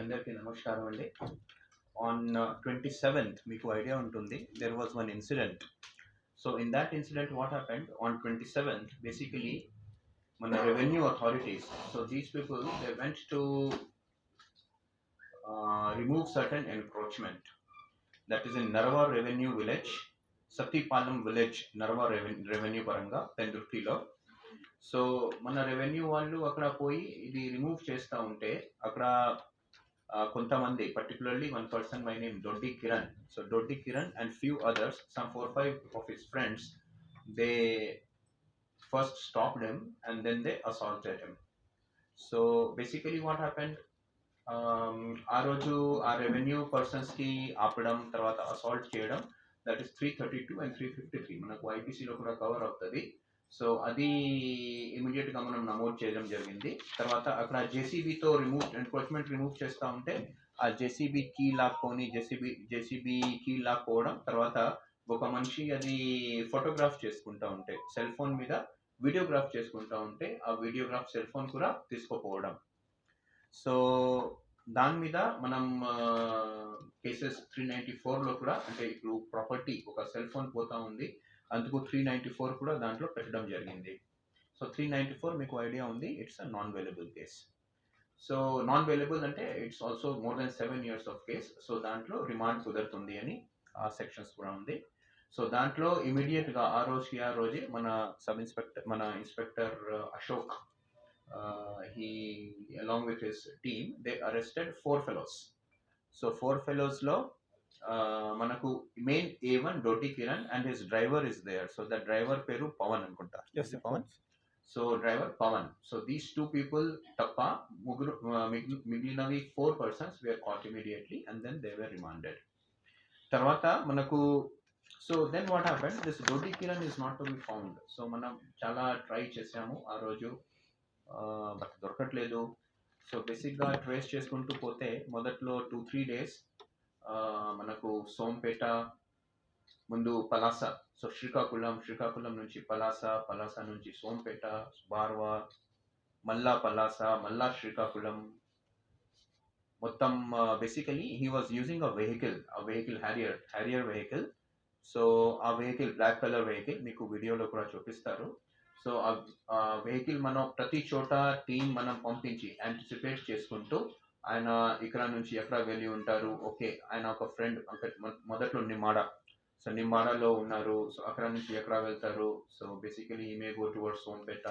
అందరికీ నమస్కారం అండి. On 27th, మీకు ఐడియా ఉంటుంది, there was one incident. So in that incident, what happened on 27th? Basically, మన revenue authorities. So these people they went to remove certain encroachment. That is in Narva Revenue Village, Satipalam Village, Narva Revenue పరంగా పెందుర్తిలో. So మన revenue వాళ్ళు అక్కడ పోయి ఇది remove చేస్తూ ఉంటే అక్కడ కొంతమంది, particularly one person by name Doddi Kiran. So Doddi Kiran and few others, some 4-5 of his friends, they first stopped him and then they assaulted him. So basically what happened, ఆ రోజు ఆ revenue పర్సన్స్కి ఆపడం, తర్వాత assault చేయడం, that is 332 and 353 మనకు ఐపీసీలో కూడా cover అవుతుంది. సో అది ఇమీడియట్గా మనం నమోదు చేయడం జరిగింది. తర్వాత అక్కడ జేసీబీతో ఎన్క్రోచ్మెంట్ రిమూవ్ చేస్తూ ఉంటే ఆ జేసీబీ కీ లాక్కొని జేసీబీ కీ లాక్కోవడం, తర్వాత ఒక మనిషి అది ఫోటోగ్రాఫ్ చేసుకుంటూ ఉంటే సెల్ ఫోన్ మీద వీడియోగ్రాఫ్ చేసుకుంటూ ఉంటే ఆ వీడియోగ్రాఫ్ సెల్ ఫోన్ కూడా తీసుకోపోవడం. సో దాని మీద మనం కేసెస్ 394లో కూడా, అంటే ఇప్పుడు ప్రాపర్టీ ఒక సెల్ ఫోన్ పోతా ఉంది, అందుకు 394 కూడా దాంట్లో పెట్టడం జరిగింది. సో 394 మీకు ఐడియా ఉంది, it's a non bailable case. So non bailable అంటే it's also more than 7 years of case. So దాంట్లో రిమాండ్ కుదురుతుంది అని ఆ సెక్షన్స్ కూడా ఉంది. సో దాంట్లో ఇమీడియట్గా ఆ రోజే మన inspector Ashok, he along with his team, they arrested 4 fellows. So 4 fellows lo manaku main A1 Doddi Kiran and his driver is there. So the driver peru Pawan anukunta. Yes, Pawan. So driver Pawan. So these 2 people tappa miglinavi 4 persons were caught immediately and then they were remanded. Tarvata manaku, so then what happened, this Doddi Kiran is not to be found. So manam chala try chesamu aa roju, but దొరకట్లేదు. So బేసిక్గా trace చేసుకుంటూ పోతే మొదట్లో 2-3 days మనకు సోంపేట, ముందు Palasa, so Srikakulam నుంచి పలాస నుంచి సోంపేట, బార్వా, మల్లా పలాస, మల్లా శ్రీకాకుళం, మొత్తం basically he was using a vehicle Harrier vehicle. So ఆ వెహికల్ బ్లాక్ కలర్ వెహికల్ మీకు వీడియోలో కూడా చూపిస్తారు. సో ఆ వెహికల్ మనం ప్రతి చోట టీం మనం పంపించి యాంటిసిపేట్ చేసుకుంటూ, ఆయన ఇక్కడ నుంచి ఎక్కడ వెళ్ళి ఉంటారు, ఓకే ఆయన ఒక ఫ్రెండ్ మొదట్లో నిమ్మాడలో ఉన్నారు, సో అక్కడ నుంచి ఎక్కడ వెళ్తారు. సో బేసికలీ ఈ may go towards Sompeta,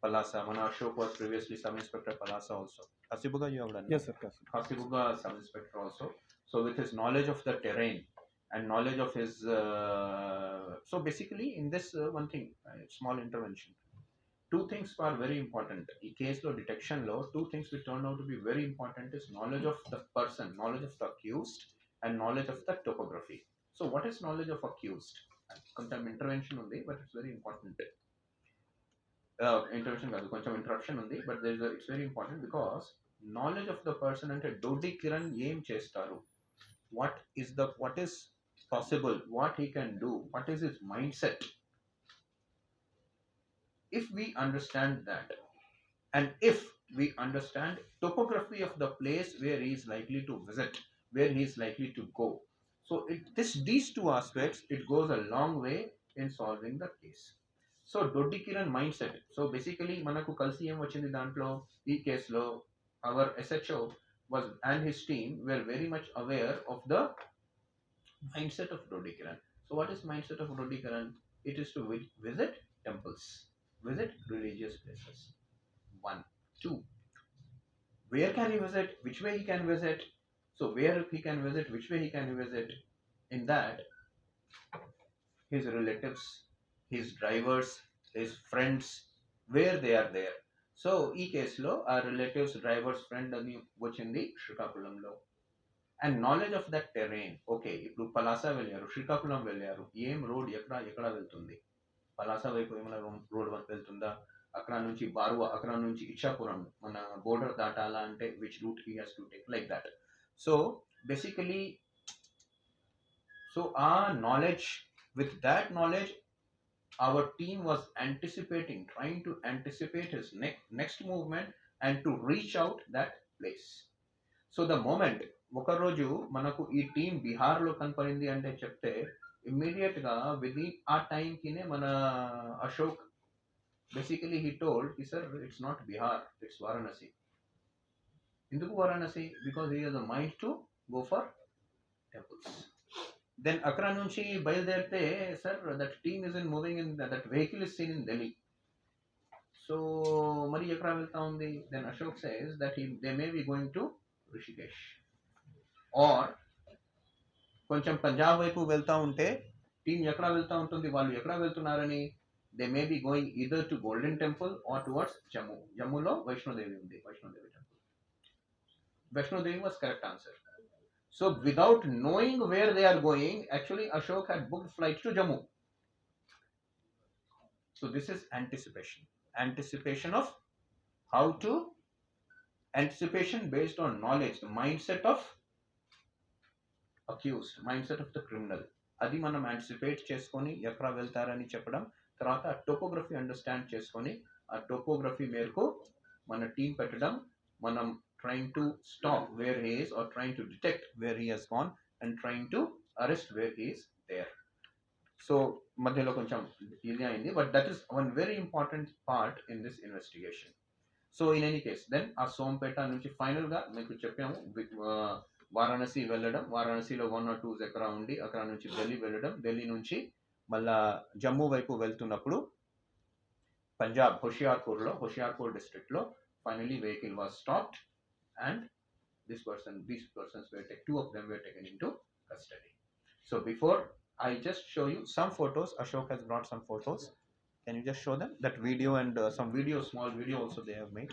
Palasa. మన Ashok was previously sub inspector Palasa also. Hasibuga you have done? Yes sir. Hasibuga sub inspector also. So with his knowledge of the terrain and knowledge of his so basically in this one thing, small intervention, 2 things are very important. In case law detection law, 2 things which turn out to be very important is knowledge of the person, knowledge of the accused, and knowledge of the topography. So what is knowledge of accused? Koncham intervention undi, but it's very important. Intervention kaadu, koncham interruption undi, but it's very important because knowledge of the person ante Doddi Kiran em chestaru, what is possible, what he can do, what is his mindset. If we understand that, and if we understand topography of the place where he is likely to visit, where he is likely to go, so these 2 aspects, it goes a long way in solving the case. So Doddi Kiran mindset. So basically manaku kalsi em vachindi dantlo, ee case lo our SHO was and his team were very much aware of the mindset of Doddi Kiran. So what is mindset of Doddi Kiran? It is to visit temples, visit religious places. 1. 2. Where can he visit? Which way he can visit? So where he can visit, which way he can visit? In that, his relatives, his drivers, his friends, where they are there. So ee case lo our relatives, drivers, friend ani vachindi Srikakulam lo. And knowledge of that terrain. Okay, ఇప్పుడు పలాస వెళ్ళారు, శ్రీకాకుళం వెళ్ళారు, ఏం road ఎక్కడ వెళ్తుంది, పలాస వైపు ఏమైనా road వెళ్తుందా, అక్కడ నుంచి బార్వా, అక్కడ నుంచి ఇచ్చాపురం మన బోర్డర్ దాటాలా అంటే which route he has to take, like that. So basically ఆ knowledge, with that knowledge our team was trying to anticipate his next movement and to reach out that place. So the moment ఒకరోజు మనకు ఈ team బీహార్లో కనపడింది అంటే చెప్తే ఇమ్మీడియట్గా within ఆ టైంకినే మన అశోక్ బేసికలీ హీ టోల్డ్ కి sir it's not Bihar it's Varanasi. ఎందుకు Varanasi? Because he has a mind to go for temples. Then అక్కడ నుంచి బయలుదేరితే sir that team is in moving in that vehicle is seen in Delhi. So మరి ఎక్కడ వెళ్తా ఉంది? Then Ashok says that they may be going to Rishikesh or కొంచెం పంజాబ్ వైపు వెళ్తా ఉంటే టీం ఎక్కడ వెళ్తా ఉంటుంది, వాళ్ళు ఎక్కడ వెళ్తున్నారని, they may be going either to Golden Temple or towards Jammu. జమ్మూలో వైష్ణోదేవి ఉంది, Vaishno Devi temple. Vaishno Devi was correct answer. So without knowing where they are going, actually Ashok had booked flight to Jammu. So this is anticipation. Anticipation of how to, anticipation based on knowledge, the mindset of accused, mindset of the criminal. అది మనం anticipate చేసుకొని ఎక్కడ వెళ్తారని చెప్పడం, తర్వాత ఆ topography understand చేసుకొని ఆ టోపోగ్రఫీ మేరకు మన టీం పెట్టడం, మనం trying to stop where he is or trying to detect where he has gone and trying to arrest where he is there. So మధ్యలో కొంచెం ఇది అయింది, but that is one very important part in this investigation. So in any case then ఆ సోంపేట నుంచి ఫైనల్గా మీకు చెప్పాము వారణాసి వెళ్ళడం, వారణాసిలో 1 or 2 ఎకరా ఉండి అక్కడ నుంచి ఢిల్లీ వెళ్ళడం, ఢిల్లీ నుంచి మళ్ళా జమ్మూ వైపు వెళ్తున్నప్పుడు పంజాబ్ హోషియార్పూర్ డిస్ట్రిక్ట్లో finally vehicle was stopped and these persons were two of them were taken into custody. So before I just show you some photos, Ashok has brought some photos. Can you just show them that video and some video, small video also they have made.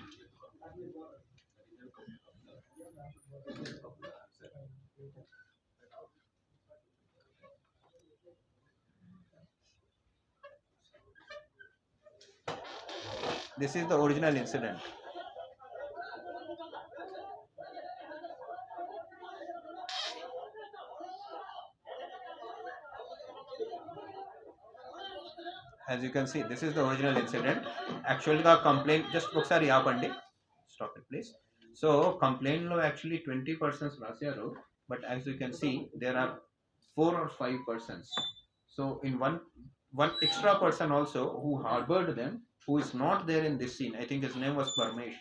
This is the original incident. As you can see, this is the original incident. Actually the complaint just ఒకసారి ఆపండి, stop it please. So complaint లో actually 20 persons రాశారు, but as you can see there are 4 or 5 persons. So in one extra person also who harbored them, who is not there in this scene. I think his name was Parmesh,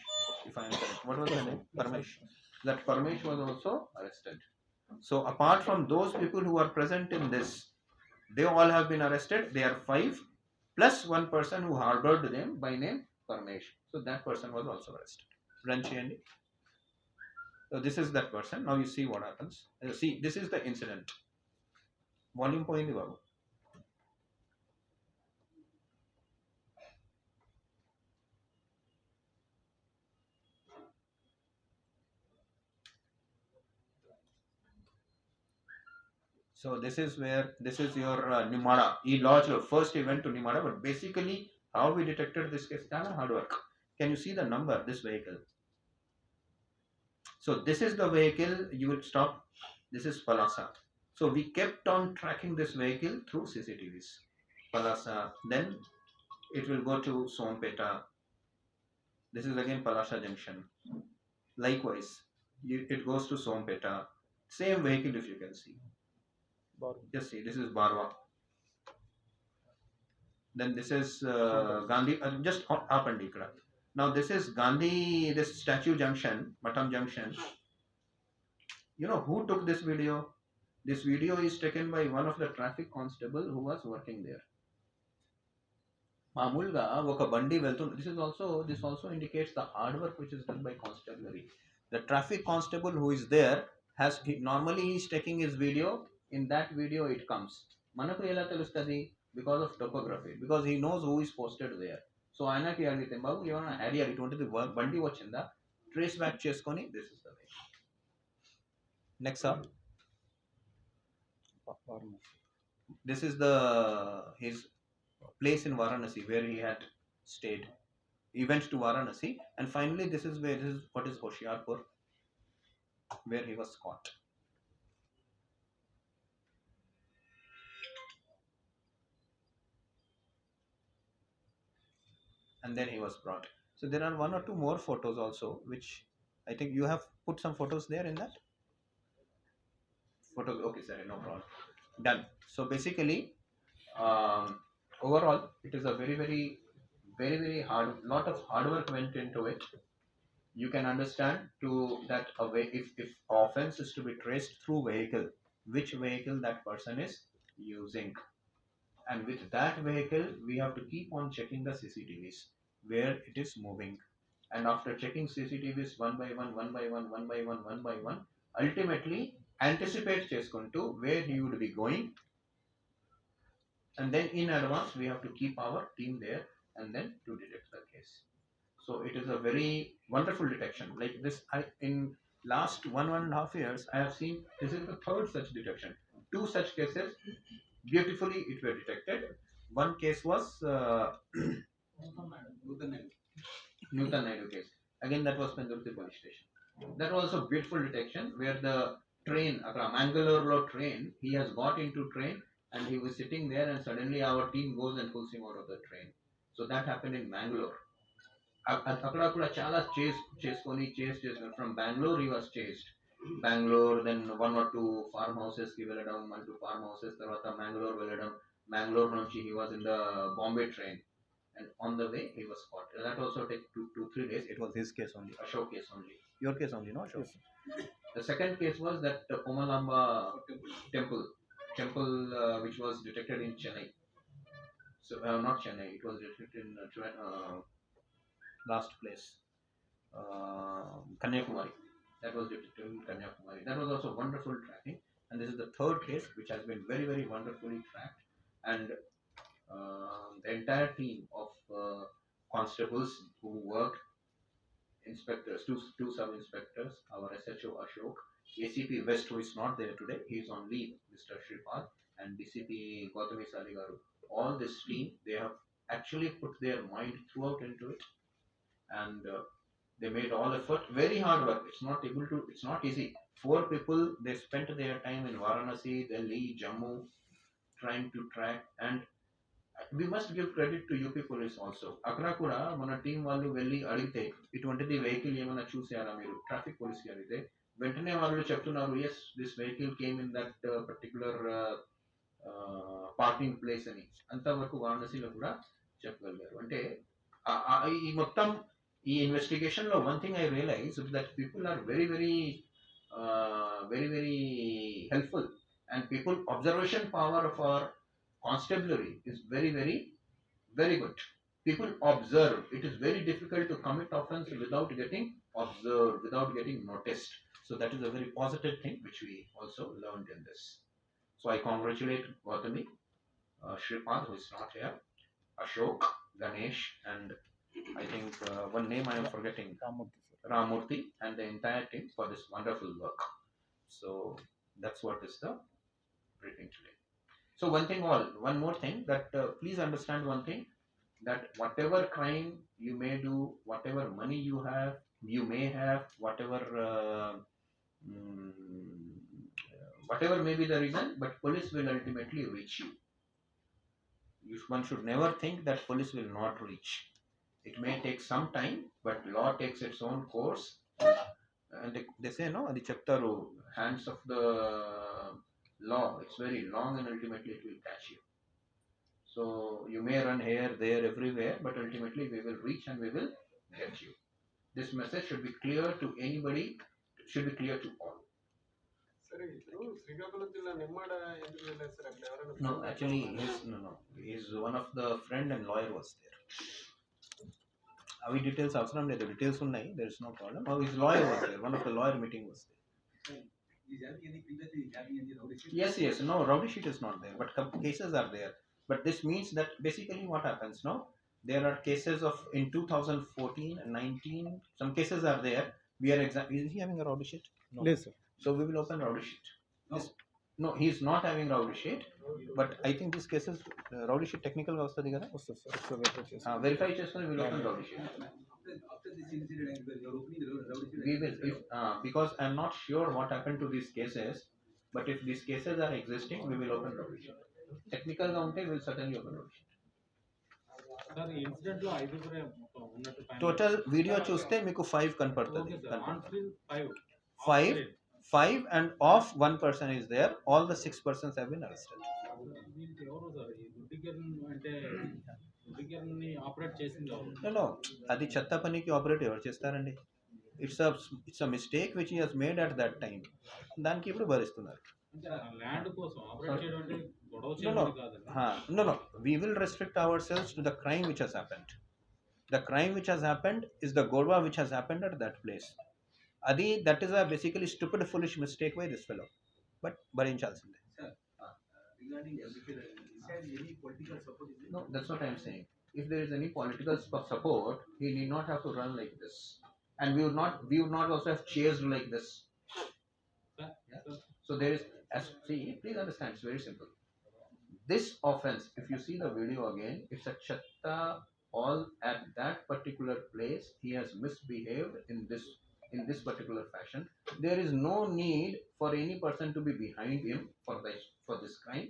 if I am correct. What was the name? Parmesh. That Parmesh was also arrested. So apart from those people who are present in this, they all have been arrested. They are 5 plus one person who harbored them by name Parmesh. So that person was also arrested. Run cheyandi. So this is that person. Now you see what happens. See, this is the incident. Volume poindi babu. So this is your Nimada. He lodged first he went to Nimada, but basically how we detected this case, hard work. Can you see the number, this vehicle? So this is the vehicle, you will stop. This is Palasa. So we kept on tracking this vehicle through CCTVs. Palasa, then it will go to Sompeta. This is again Palasa Junction. Likewise, it goes to Sompeta. Same vehicle if you can see. Just see, this is Barwa. Then this is Gandhi, just up and ikra. Now this is Gandhi, this statue junction, Matam junction. You know who took this video? This video is taken by one of the traffic constable who was working there. మామూలుగా ఒక బండి వెళ్తుంది. This also indicates the hard work which is done by constabulary. The traffic constable who is there normally he is taking his video. In that video it comes. మనకు ఎలా తెలుస్తుంది? Because of topography, because he knows who is posted there. So ఆయనకి అడిగితే బాబు ఏమైనా area ఇటువంటిది బండి వచ్చిందా, trace back చేసుకొని this is the way. Next up, this is his place in Varanasi where he had stayed. He went to Varanasi and finally this is what is Hoshiarpur, where he was caught. And then he was brought. So there are 1 or 2 more photos also which I think you have put some photos there in that photos. Okay, sorry, no problem. Done. So basically, um, overall, it is a very hard. Lot of hard work went into it. You can understand to that a way if offense is to be traced through vehicle, which vehicle that person is using, and with that vehicle we have to keep on checking the cctvs where it is moving, and after checking cctvs one by one, one by one, one by one, one by one, ultimately anticipate చేసుకుంటూ where he would be going, and then in advance we have to keep our team there and then to detect the case. So it is a very wonderful detection. Like this, I in last 1.5 years, I have seen this is the third such detection. Two such cases beautifully it were detected. One case was Newton Naidu case. Again, that was Pendurti police station. That was a beautiful detection where the train, Mangalore train, he has got into train and he was sitting there and suddenly our team goes and pulls him out of the train. So that happened in Mangalore. అక్కడ కూడా చాలా చేసుకొని from Bengaluru he was chased Bengaluru then 1 or 2 farm houses కి వెళ్ళడం 1 2 farm houses తర్వాత మ్యాంగ్లూర్ వెళ్ళడం మ్యాంగ్లూర్ నుంచి he was in the Bombay train and on the way he was caught. That also take 2 3 days. It was his case only, Ashok case only, your case only, no Ashok? Yes. The second case was that Pomalamba temple which was detected in Chennai. So not Chennai, it was detected in last place, Kanyakumari. That was detected in Kanyakumari. That was also wonderful tracking. And this is the third case which has been very wonderfully tracked. And the entire team of constables who worked, inspectors, two sub inspectors, our SHO Ashok, ACP West, who is not there today, he is on leave, Mr. Shripal, and DCP Gautami Saligaru. All this team, they have actually put their mind throughout into it, and they made all effort, very hard work. It's not easy. 4 people, they spent their time in Varanasi, Delhi, Jammu, trying to track, and we must give credit to UP police also. అక్కడ కూడా మన team వాళ్ళు వెళ్ళి అడిగితే ఇటువంటిది vehicle ఏమైనా చూసారా మీరు ట్రాఫిక్ పోలీస్ కి అడిగితే వెంటనే వాళ్ళు చెప్తున్నారు yes this vehicle came in that particular parking place అని అంతవరకు వారణాసిలో కూడా చెప్పగలిగారు. అంటే ఈ మొత్తం ఈ ఇన్వెస్టిగేషన్ లో one thing I realize that people are very helpful, and people observation power of our constabulary is very good. People observe. It is very difficult to commit offense without getting observed, without getting noticed. So that is a very positive thing which we also learned in this. So I congratulate Gautami, Shripad, who is not here, Ashok, Ganesh, and I think one name I am forgetting, Ramurthy, and the entire team for this wonderful work. So that's what is the briefing today. So one more thing that please understand one thing, that whatever crime you may do, whatever money you may have, mm, whatever may be the reason, but police will ultimately reach you. One should never think that police will not reach. It may take some time, but law takes its own course. And they say no, the chaptaru hands of the law, it's very long and ultimately it will catch you. So you may run here, there, everywhere, but ultimately we will reach and we will get you. This message should be clear to anybody, it should be clear to all. No, actually, he's one of the friend and lawyer was there. Our details అవసరం లేదు, details ఉన్నాయి, there is no problem. His lawyer was there, one of the lawyer meeting was there. Yes, no, rowdy sheet is not there, but cases are there. But this means that basically what happens now, there are cases of in 2014 and 19, some cases are there. We are is he having a rowdy sheet? No. Yes, sir. So we will open rowdy sheet. No, he is not having rowdy sheet, but I think these cases rowdy sheet technical ga vastadi kada. Verify chesukoni we will open rowdy sheet. After this incident, you are opening the rowdy sheet. We will, if, because I am not sure what happened to these cases, but if these cases are existing, we will open rowdy sheet. Technical ga unte we will certainly open rowdy sheet. Sir, incident lo 5 total video చూస్తే మీకు 5 కనపడుతుంది. Okay, sir. On screen 5. Off 5 screen. 5 and off 1 person is there. All the 6 persons have been arrested. దీనికి ఎవరు sir ఈ దుడ్డిగర్ని అంటే దుడ్డిగర్ని operate చేసింది ఎవరు? No, no. అది చెత్త పనికి ఆపరేట్ ఎవరు చేస్తారండి? It's a mistake which he has made at that time. దానికి ఇప్పుడు భరిస్తున్నారు. అంటే ల్యాండ్ కోసం ఆపరేట్ చేయడం అంటే గొడవ No, చేయడం no. కాదండి. No, no. We will restrict ourselves to the crime which has happened. The crime which has happened is the Gorba which has happened at that place. Adi, that is a basically stupid, foolish mistake by this fellow. But bharinchalalsinde. Sir, regarding everything, is there any political support? No, that's what I am saying. If there is any political support, he need not have to run like this, and we would not also have chased like this. Sir, Yeah. sir. So there is, see, please understand, it's very simple. This offense, if you see the video again, it's a chatta. All at that particular place, he has misbehaved in this particular fashion. There is no need for any person to be behind him for this crime.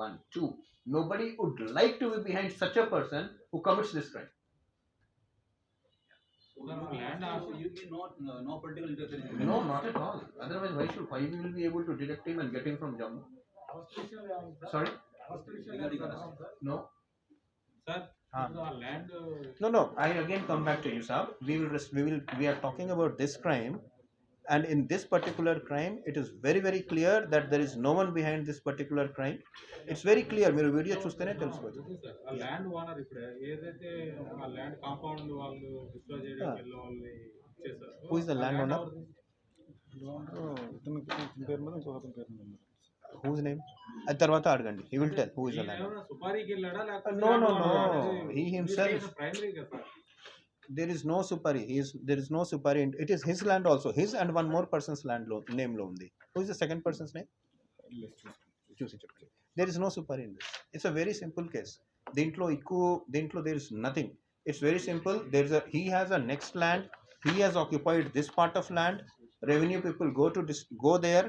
1, 2. Nobody would like to be behind such a person who commits this crime. So you mean no political interference? No, not at all. Otherwise, why we will be able to detect him and get him from Jammu? Sorry? No. Sir, Ah. land No. I again come back to you, sir. We are talking about this crime, and in this particular crime, it is very, very clear that there is no one behind this particular crime. It's very clear. మీరు video చూస్తేనే తెలిసిపోతుంది. Sir ఆ land owner ఇప్పుడు ఏదైతే ఆ land compound వాళ్ళు destroy చేయడానికి వెళ్ళే వాళ్ళని ఇచ్చేసారు. Who is the landowner? Whose name? అది తర్వాత అడగండి. He will tell who is the landowner. సుపారీకి వెళ్ళాడా లేకపోతే No. He He himself. Primary కదా sir. There is no supari. There is no supari. It is his land also. His and one more person's name lo undi. Who is the second person's name? Choose it. There is no supari in this. It's a very simple case. Dintlo there is nothing. It's very simple. He has a next land. He has occupied this part of land. Revenue people go there.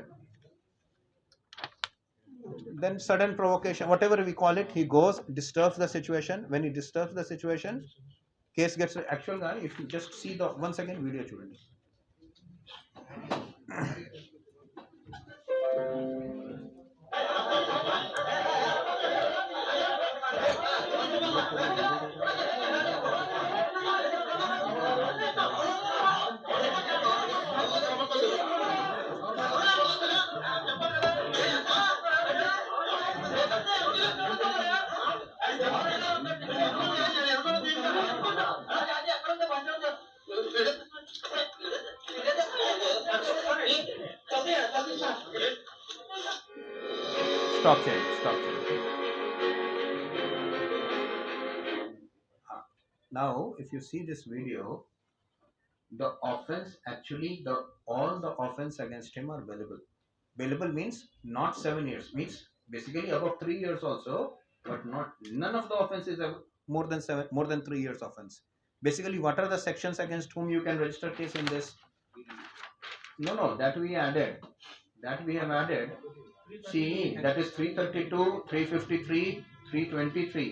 Then sudden provocation, whatever we call it, he goes, disturbs the situation. When he disturbs the situation, case gets actual guy. If you just see the 1 second video chudandi. Stop sharing. Now, if you see this video, the offense actually all the offense against him are bailable. Bailable means not 7 years, means basically about 3 years also, but none of the offenses are more than 3 years offense. Basically, what are the sections against whom you can register case in this? No, that we have added. See, that is 332, 353, 323.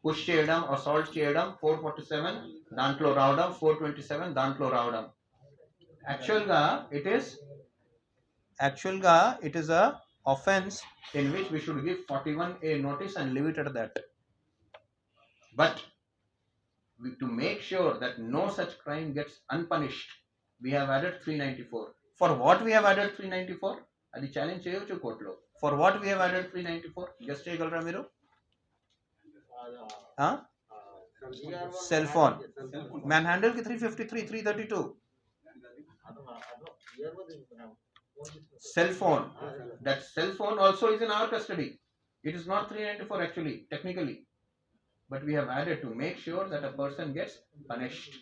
Push చేయడం, assault చేయడం 447, దాంట్లో రావడం 427, దాంట్లో రావడం. Actually it is a offense in which we should give 41A notice and leave it at that. But to make sure that no such crime gets unpunished, we have added 394. For what we have added 394? అది challenge చేయొచ్చు కోర్టులో. For what we have added 394? Guest చేయగలరా మీరు? Cell phone man handle కి 353, 332. Cell phone. That cell phone also is in our custody. It is not 394 actually, technically. But we have added to make sure that a person gets punished.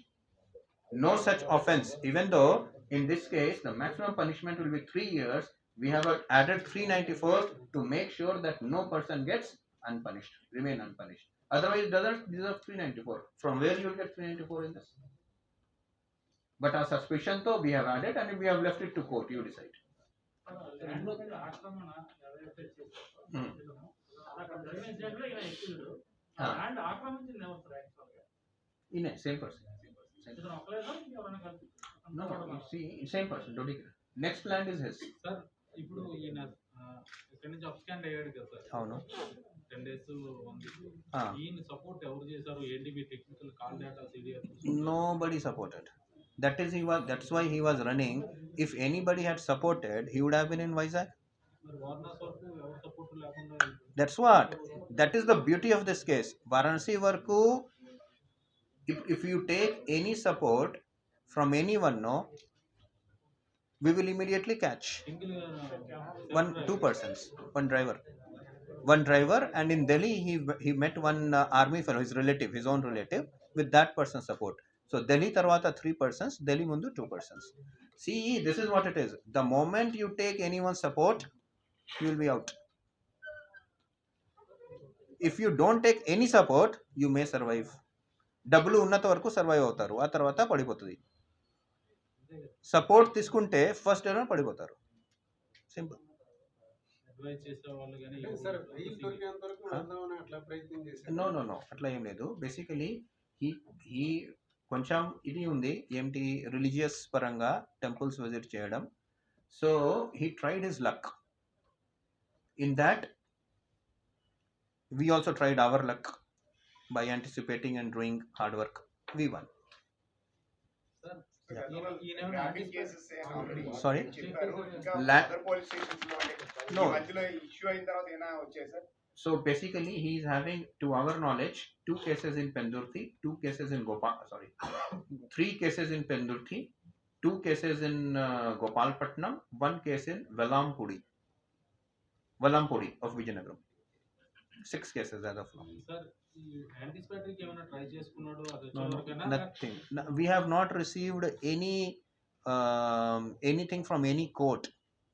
No such offense. Even though in this case the maximum punishment will be 3 years, we have added 394 to make sure that no person gets unpunished, remain unpunished. Otherwise, it doesn't deserve 394. From where you will get 394 in this? But our suspicion though we have added and we have left it to court. You decide. In a same person. ఇతను ఒక్కలే sir ఎవరైనా కలిపి No, you see, same person. Don't you? Next land is his. Sir ఇప్పుడు ఈయన ఇక్కడ నుంచి abscond అయ్యాడు కదా సార్ అవును. 10 days 1 week Ah. ఈయన సపోర్ట్ ఎవరు చేశారు ఏంటి మీ technical call data CDR Nobody supported. That is, that's why he was running. If anybody had supported, he would have been in Vizag. మరి వారణాసి వరకు ఎవరు సపోర్ట్ లేకుండా That's what. That is the beauty of this case. Varanasi Varku, if you take any support from anyone, no, we will immediately catch. Single Two persons, one driver, and in Delhi he met one army fellow, his own relative, with that person's support. So Delhi tarvata 3 persons, Delhi mundu 2 persons. See, this is what it is. The moment you take anyone's support, you will be out. If you don't take any support, you may survive. డబ్బులు ఉన్నంత వరకు survive అవుతారు, ఆ తర్వాత పడిపోతుంది. Support తీసుకుంటే first డేలో పడిపోతారు. సింపుల్. అడ్వైస్ చేసే వాళ్ళు కానీ సార్ రీల్ దొరికేంత వరకు వెళ్దామని అట్లా ప్రయత్నం చేశారు. నో అట్లా ఏం లేదు. బేసికలీ ఈ కొంచెం ఇది ఉంది ఏంటి, రిలీజియస్ పరంగా టెంపుల్స్ విజిట్ చేయడం. So he tried his luck in that. We also tried our luck by anticipating and doing hard work. We won. Sir Grabbing cases already Sorry? చెప్పారు. ఇంకా La- other police stations లో అంటే No. ఈ మధ్యలో issue అయిన తర్వాత ఏమైనా వచ్చాయి sir? So basically, he is having, to our knowledge, 2 cases in Pendurthi, 2 cases in 3 cases in Pendurthi, 2 cases in Gopalpatnam, 1 case in Valampudi of Vijayanagaram. 6 cases as of now. Sir ఈ యాంటిసిపేటరీకి ఏమైనా try చేసుకున్నాడు అది వచ్చేవరకైనా Nothing. We have not received anything from any court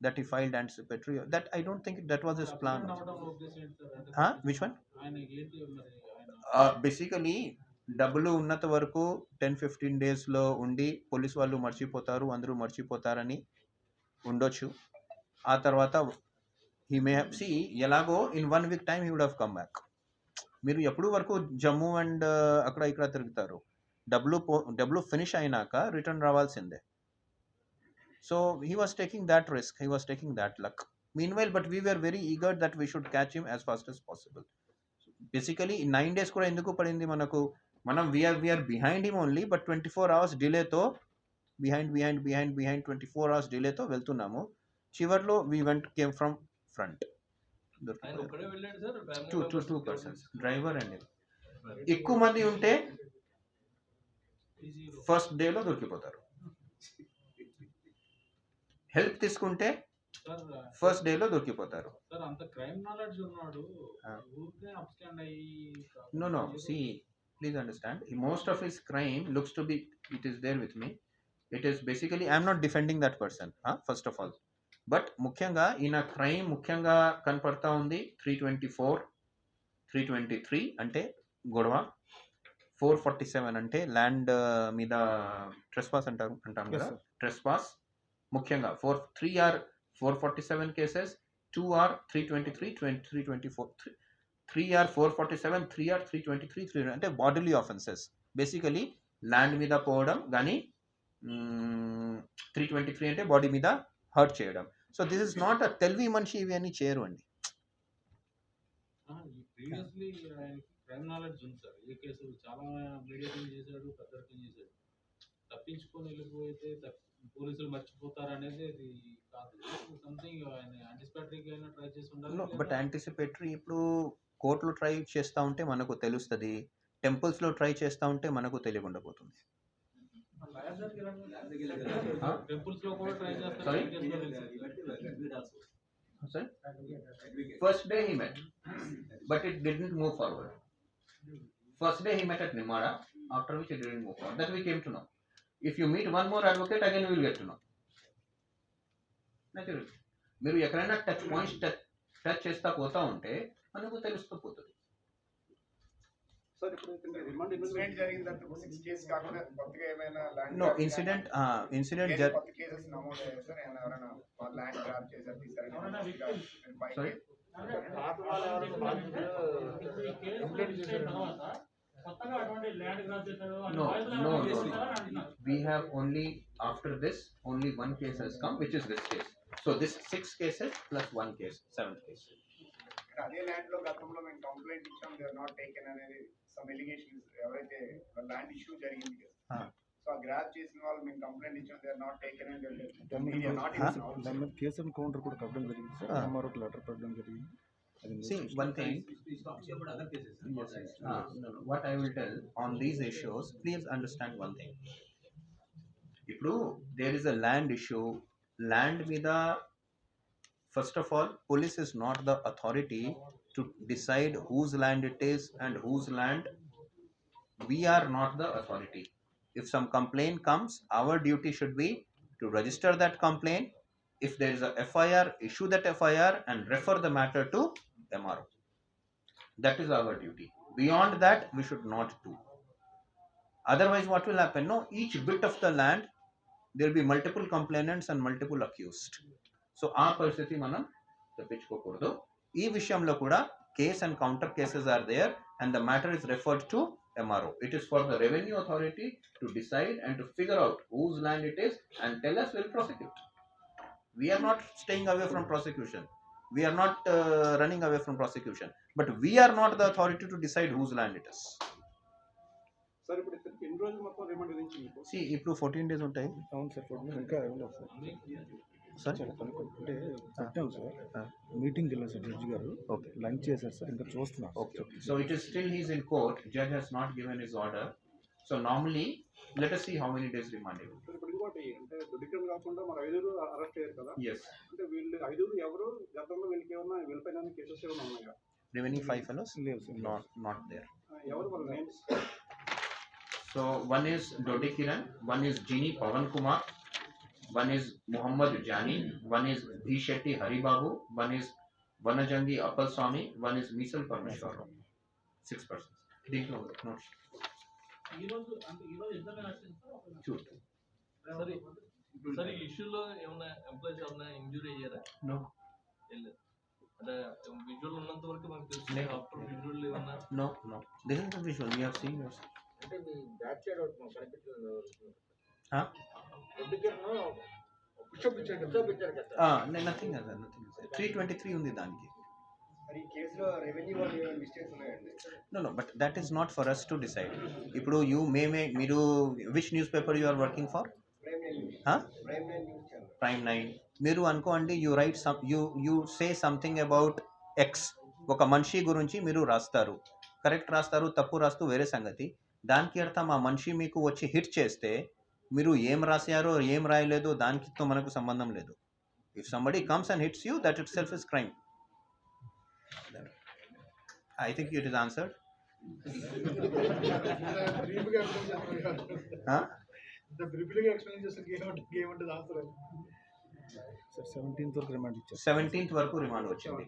that he filed anticipatory. That I don't think that was his plan. అవడం ఉద్దేశం ఏంటి sir అంటే Huh? Which one? ఆయన ఏంటి మరి ఆయన Basically, డబ్బులు ఉన్నంత వరకు 10-15 డేస్లో ఉండి పోలీస్ వాళ్ళు మర్చిపోతారు, అందరూ మర్చిపోతారని ఉండొచ్చు. ఆ తర్వాత he may have, see, ఎలాగో in 1 week time he would have come back. మీరు ఎప్పుడు వరకు జమ్మూ అండ్ అక్కడ ఇక్కడ తిరుగుతారు, డబ్బులు ఫినిష్ అయినాక రిటర్న్ రావాల్సిందే. So he was taking that risk, he was taking that luck. Meanwhile, but we were very eager that we should catch him as fast as possible. Basically 9 days కూడా ఎందుకు పడింది మనకు, మనం we are behind him only, but 24 hours delay తో behind 24 hours delay తో వెళ్తున్నాము. చివర్లో we came from front. ఆయన ఒక్కడే వెళ్ళాడు sir Two persons, driver and him. ఎక్కువ మంది ఉంటే ఫస్ట్ డేలో దొరికిపోతారు. హెల్ప్ తీసుకుంటే సార్ ఫస్ట్ డేలో దొరికిపోతారు. సార్ అంత క్రైమ్ నాలెడ్జ్ ఉన్నాడు ఊరికే అప్స్కాండ్ అయ్యి No, see, please understand, most of his crime looks to be, it is there with me, it is basically, I am not defending that person, first of all, but ముఖ్యంగా ఈయన crime ముఖ్యంగా కనపడతా ఉంది 324, 323 అంటే గొడవ, 447 అంటే land మీద trespass అంటాం కదా, ట్రెస్పాస్ ముఖ్యంగా 3 are 447 cases, 2 are 323, 324, 3 are 447, 3 are 323, 3 అంటే బాడీలీ ఆఫెన్సెస్. బేసికలీ ల్యాండ్ మీద పోవడం కానీ 323 అంటే బాడీ మీద హర్ట్ చేయడం. So this is not a తెలివి మనిషి ఇవి అని చేయరు అండి. ప్రీవియస్లీ ఆయనకి క్రైమ్ నాలెడ్జ్ ఉంది సార్, ఏ కేసు చాలా మీడియేటింగ్ చేశాడు, పెద్ద చేశాడు, తప్పించుకొని వెళ్ళిపోతే పోలీసులు మర్చిపోతారు అనేది అది కాదు. సంథింగ్ ఆయన యాంటిసిపేటరీకి అయినా ట్రై చేసి ఉండాలి. బట్ యాంటిసిపేటరీ ఇప్పుడు కోర్టులో ట్రై చేస్తూ ఉంటే మనకు తెలుస్తుంది, టెంపుల్స్లో ట్రై చేస్తూ ఉంటే మనకు తెలియకుండా పోతుంది. టెంపుల్స్ లో కూడా ట్రై Sorry? చేస్తారు. First day he met, but it didn't move forward. First day he met at Nimara, after which it didn't move forward. That we came to know. If you meet one more advocate, again we will get to know. Naturally. మీరు ఎక్కడైనా touch points touch చేస్తా పోతా ఉంటే మనకు తెలుస్తూ పోతుంది. Sir ఇప్పుడు incident జరిగిన తర్వాత 6 కేసు కాకుండా కొత్తగా ఏమైనా నో ఇన్సిడెంట్ కొత్త కేసెస్ నమోదు అయ్యాయి సార్? ఎవరైనా ల్యాండ్ గ్రాబ్ చేశారు, తీసారు? Sorry, we have only, after this, only one case has come, which is this case. So this 6 cases plus 1 case, 7th case. అదే ల్యాండ్ లో గతంలో మేము కంప్లైంట్ ఇచ్చాం, దే ఆర్ నాట్ టేకెన్ అనేది some allegations ఎవరైతే land issue జరిగింది కదా, so ఆ గ్రాప్ చేసిన వాళ్ళు మేము కంప్లైంట్ ఇచ్చాం, దే ఆర్ నాట్ టేకెన్ అని దాని మీద కేసు అండ్ కౌంటర్ కూడా కట్టడం జరిగింది సార్, మరొక లెటర్ పెట్టడం జరిగింది. See, one thing. No. What I will tell on these issues, please understand one thing. If there is a land issue, land mida, first of all, police is not the authority to decide whose land it is and whose land. We are not the authority. If some complaint comes, our duty should be to register that complaint. If there is a FIR, issue that FIR and refer the matter to MRO. That is our duty. Beyond that, we should not do. Otherwise, what will happen? No, each bit of the land, there will be multiple complainants and multiple accused. So, our పరిస్థితి మనం తప్పించుకోకూడదు. ఈ విషయంలో కూడా case and counter cases are there, and the matter is referred to MRO. It is for the revenue authority to decide and to figure out whose land it is and tell us, we'll prosecute. We are not staying away from prosecution. We are not running away from prosecution. But we are not the authority to decide whose land it is. Sir ఇప్పుడు ఎన్ని రోజులు మొత్తం remand విధించింది? See, ఇప్పుడు 14 days ఉంటాయి. అవును sir, 14 ఇంకా ఇవ్వలేదు సార్. సార్ అంటే చెప్పాను సార్, మీటింగ్కి వెళ్ళాను సార్ జడ్జి గారు. ఓకే, లంచ్ చేశారు సార్, ఇంకా చూస్తున్నాను. Okay. So it is still he's in court. Judge has not given his order. So normally, let us see how many days remand. ఇప్పుడు ఇంకోటి అంటే దుడికం కాకుండా మన 5 అరెస్ట్ అయ్యారు కదా. Yes. అంటే వీళ్ళు 5 ఎవరు గతంలో వీళ్ళకి ఏమన్నా వీళ్ళపైన కేసెస్ ఏమైనా ఉన్నాయా? Remaining 5 fellows? లేవు సార్. Not there. ఎవరు వాళ్ళ names? So one is Dodi Kiran, one is Jini Pavan Kumar, one is Muhammad Jani, one is D Shetty Hari Babu, one is Vanajangi Appal Swami, one is Misal Parmeshwar. 6 persons. దీంట్లో notes. ఈరోజు ఇద్దరు Shoot. సరే ఇష్యూలో ఏమన్నా employees ఏమన్నా injury అయ్యారా? No. అంటే visual ఉన్నంత వరకు మనకు తెలుసు. ఆఫ్టర్ విజువల్ ఏమన్నా? No. This is the visual. We have seen this. అంటే మీ బ్యాక్ సైడ్ కనిపించింది. Huh? పుషప్ ఇచ్చారు కదా. Nothing as that. 323 ఉంది దానికి. మరి కేసులో రెవెన్యూ వాళ్ళు ఏమైనా మిస్టేక్స్ ఉన్నాయండి? No, but that is not for us to decide. ఇప్పుడు మీరు which newspaper you are working for? Prime line news channel. Prime 9. మీరు అనుకోండి, you write some, you say something about X. ఒక మనిషి గురించి మీరు రాస్తారు, కరెక్ట్ రాస్తారు, తప్పు రాస్తూ వేరే సంగతి. దానికి అర్థం ఆ మనిషి మీకు వచ్చి హిట్ చేస్తే మీరు ఏం రాశారో ఏం రాయలేదో దానికితో మనకు సంబంధం లేదు. If somebody comes and hits you, that itself is crime. I think it is answered. Huh? The briefly explain just gave into the answer. Sir 17th వరకు రిమాండ్ ఇచ్చారు. 17th వరకు రిమాండ్ వచ్చింది.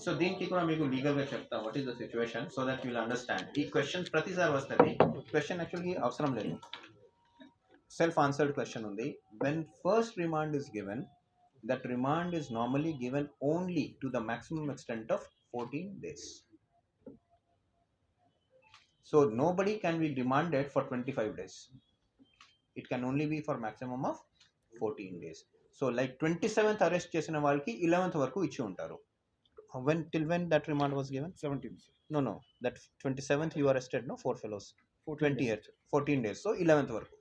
సో దీనికి కూడా మీకు లీగల్ గా చెప్తా what is the situation, so that you will understand. ఈ క్వశ్చన్స్ ప్రతిసారి వస్తుంది. క్వశ్చన్ యాక్చువల్లీ అవసరం లేదు, సెల్ఫ్ ఆన్సర్డ్ క్వశ్చన్ ఉంది. When first remand is given, that remand is normally given only to the maximum extent of 14 days. So nobody can be remanded for 25 days. It can only be for maximum of 14 days. So like 27th arrest chesina valki 11th varaku ichi untaru. Till when that remand was given? 17th. No, that 27th you arrested, no, 4 fellows. 28th 14 days, so 11th varaku.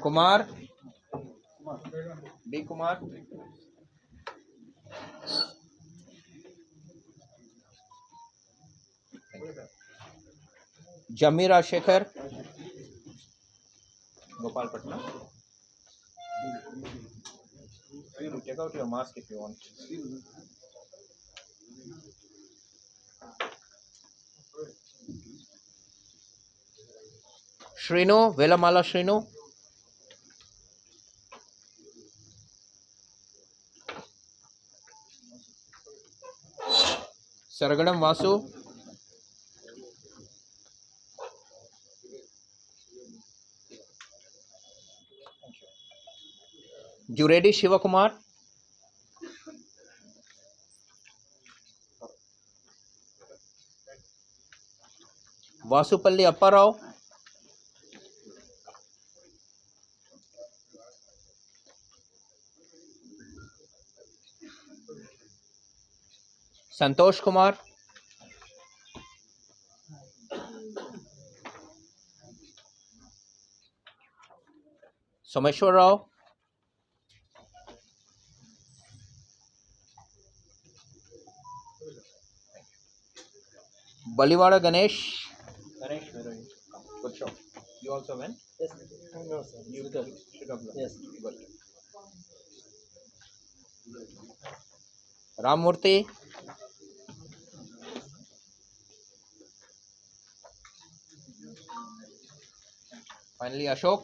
Kumar, B Kumar. Jamira Shekhar, Gopal Patna. You take out your mask if you want. Shrinu, Velamala Shrinu. Saragadam Vasu. Juredi Shivakumar, Vasupalli Apparao, Santosh Kumar, Someshwar Rao, Baliwada Ganesh. Ganesh, good show. You also went? Yes. No, sir. You should have won. Yes. Good. Ramurthy, finally Ashok,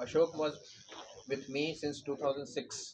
Ashok was with me since 2006.